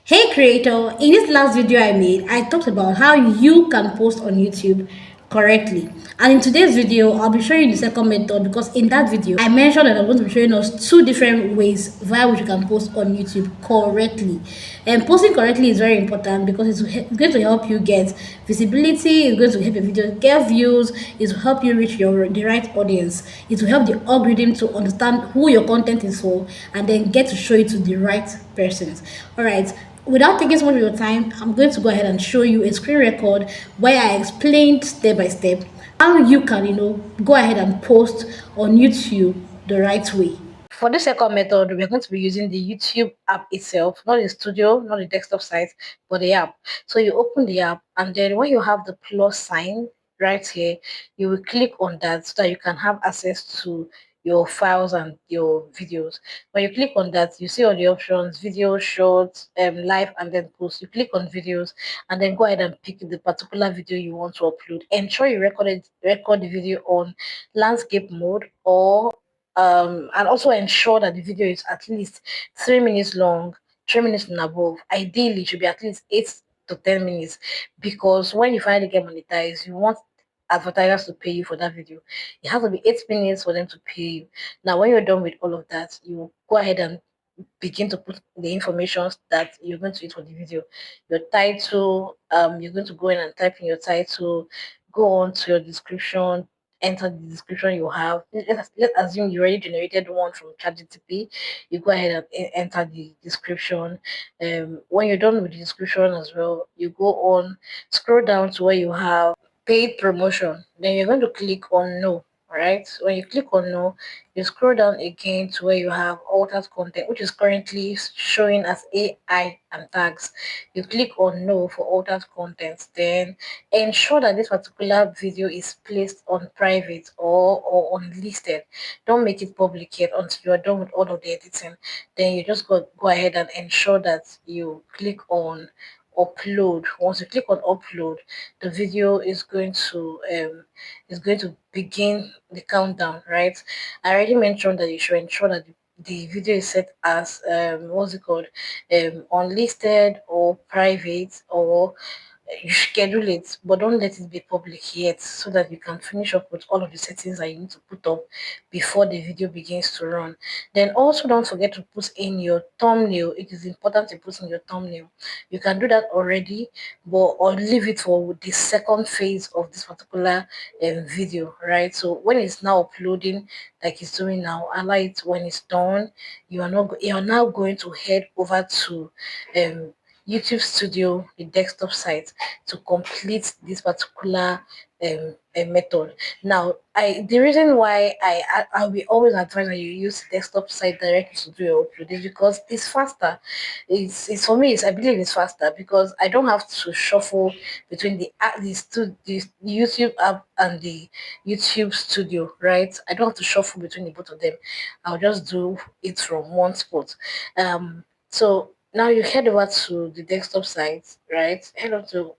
Hey creator, in this last video I made, I talked about how you can post on YouTube correctly. And in today's video, I'll be showing you the second method because in that video, I mentioned that I'm going to be showing us two different ways via which you can post on YouTube correctly. And posting correctly is very important because it's going to help you get visibility, it's going to help your video get views, it will help you reach the right audience, it will help the algorithm to understand who your content is for and then get to show it to the right persons. All right, without taking so much of your time, I'm going to go ahead and show you a screen record where I explained step by step how you can, go ahead and post on YouTube the right way. For the second method, we're going to be using the YouTube app itself, not the studio, not the desktop site, but the app. So you open the app, and then when you have the plus sign right here, you will click on that so that you can have access to your files and your videos. When you click on that, you see all the options: video, shorts, live, and then post. You click on videos, and then go ahead and pick the particular video you want to upload. Ensure you record the video on landscape mode or and also ensure that the video is at least 3 minutes long, 3 minutes and above. Ideally it should be at least 8 to 10 minutes, because when you finally get monetized, you want advertisers to pay you for that video. It has to be 8 minutes for them to pay you. Now when you're done with all of that, you go ahead and begin to put the information that you're going to use for the video. Your title, you're going to go in and type in your title, go on to your description, enter the description you have. Let's assume you already generated one from ChatGPT. You go ahead and enter the description. When you're done with the description as well, you go on, scroll down to where you have paid promotion. Then you're going to click on no. All right. When you click on no, you scroll down again to where you have altered content, which is currently showing as AI and tags. You click on no for altered content. Then ensure that this particular video is placed on private or unlisted. Don't make it public yet until you are done with all of the editing. Then you just go ahead and ensure that you click on upload. Once you click on upload, the video is going to begin the countdown, right? I already mentioned that you should ensure that the video is set as what's it called, unlisted or private, or you schedule it, but don't let it be public yet, so that you can finish up with all of the settings that you need to put up before the video begins to run. Then also don't forget to put in your thumbnail. It is important to put in your thumbnail. You can do that already, but or leave it for the second phase of this particular video, right? So when it's now uploading, like it's doing now, allow it. When it's done, you are now going to head over to um YouTube Studio, the desktop site, to complete this particular method. Now, the reason why I will always advise that you use desktop site directly to do your upload is because it's faster. It's for me. I believe it's faster because I don't have to shuffle between the YouTube app and the YouTube Studio, right? I don't have to shuffle between the both of them. I'll just do it from one spot. So now you head over to the desktop site, right? Head over to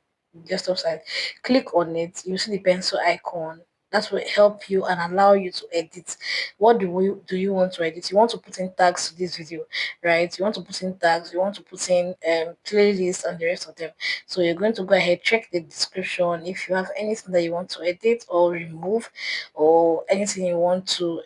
desktop site, click on it, you see the pencil icon. That will help you and allow you to edit. What do you want to edit? You want to put in tags to this video, right? You want to put in tags, you want to put in playlists and the rest of them. So you're going to go ahead, check the description. If you have anything that you want to edit or remove, or anything you want to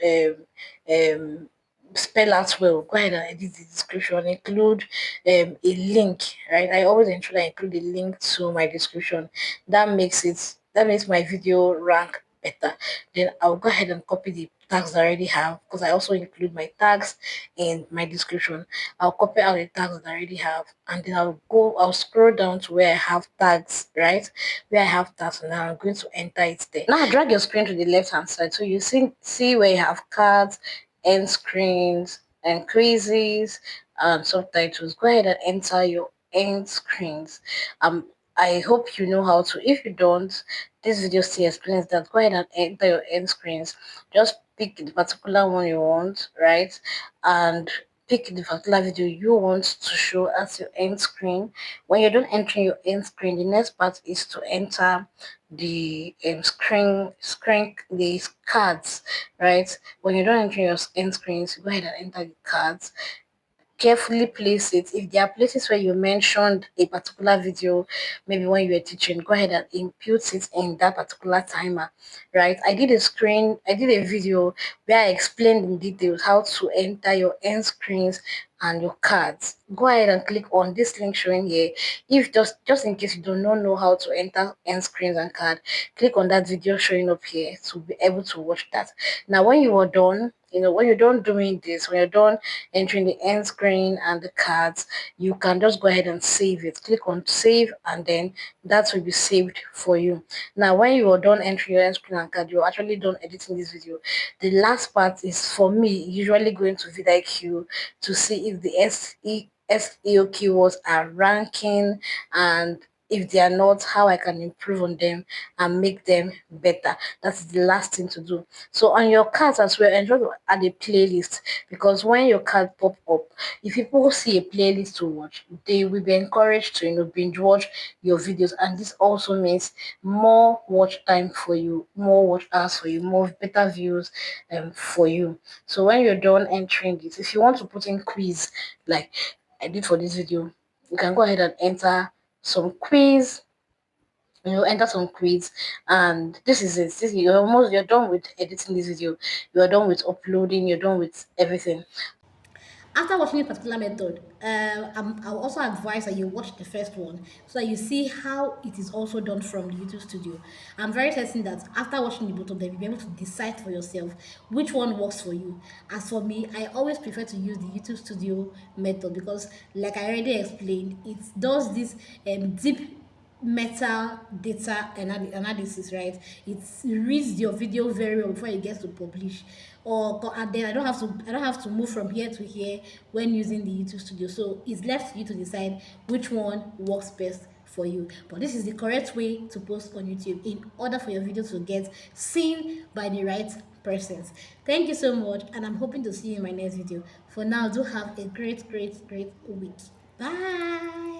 spell out well, go ahead and edit the description. Include a link, right? I always ensure that I include a link to my description. That makes my video rank better. Then I'll go ahead and copy the tags that I already have, because I also include my tags in my description. I'll copy out the tags that I already have, and then I'll scroll down to where I have tags, right? Where I have tags, and then I'm going to enter it there. Now drag your screen to the left hand side, so you see where you have cards, end screens, and quizzes, and subtitles. Go ahead and enter your end screens. I hope you know how to. If you don't, this video still explains that. Go ahead and enter your end screens. Just pick the particular one you want, right? And pick the particular video you want to show as your end screen. When you're done entering your end screen, the next part is to enter the the cards, right? When you're done entering your end screens, go ahead and enter the cards. carefully place it. If there are places where you mentioned a particular video, maybe when you were teaching, go ahead and input it in that particular timer, right? I did a video where I explained in details how to enter your end screens and your cards. Go ahead and click on this link showing here. If just in case you do not know how to enter end screens and card, click on that video showing up here to be able to watch that. Now when you are done, when you're done doing this, when you're done entering the end screen and the cards, you can just go ahead and save it. Click on save, and then that will be saved for you. Now when you are done entering your end screen and card, you're actually done editing this video. The last part is, for me, usually going to vidIQ to see if the SEO keywords are ranking, and if they are not, how I can improve on them and make them better. That's the last thing to do. So on your cards as well, ensure to add a playlist, because when your card pop up, if people see a playlist to watch, they will be encouraged to binge watch your videos, and this also means more watch time for you, more watch hours for you, more better views for you. So when you're done entering this, if you want to put in quiz like I did for this video, you can go ahead and enter some quiz. Enter some quiz, and this is it. You're done with editing this video, you're done with uploading, you're done with everything. After watching a particular method, I'll also advise that you watch the first one so that you see how it is also done from the YouTube studio. I'm very certain that after watching the both of them, you'll be able to decide for yourself which one works for you. As for me, I always prefer to use the YouTube studio method because, like I already explained, it does this deep meta data analysis, right? It reads your video very well before it gets to publish, and then I don't have to move from here to here when using the YouTube studio. So it's left to you to decide which one works best for you. But this is the correct way to post on YouTube in order for your video to get seen by the right persons. Thank you so much, and I'm hoping to see you in my next video. For now, do have a great week. Bye.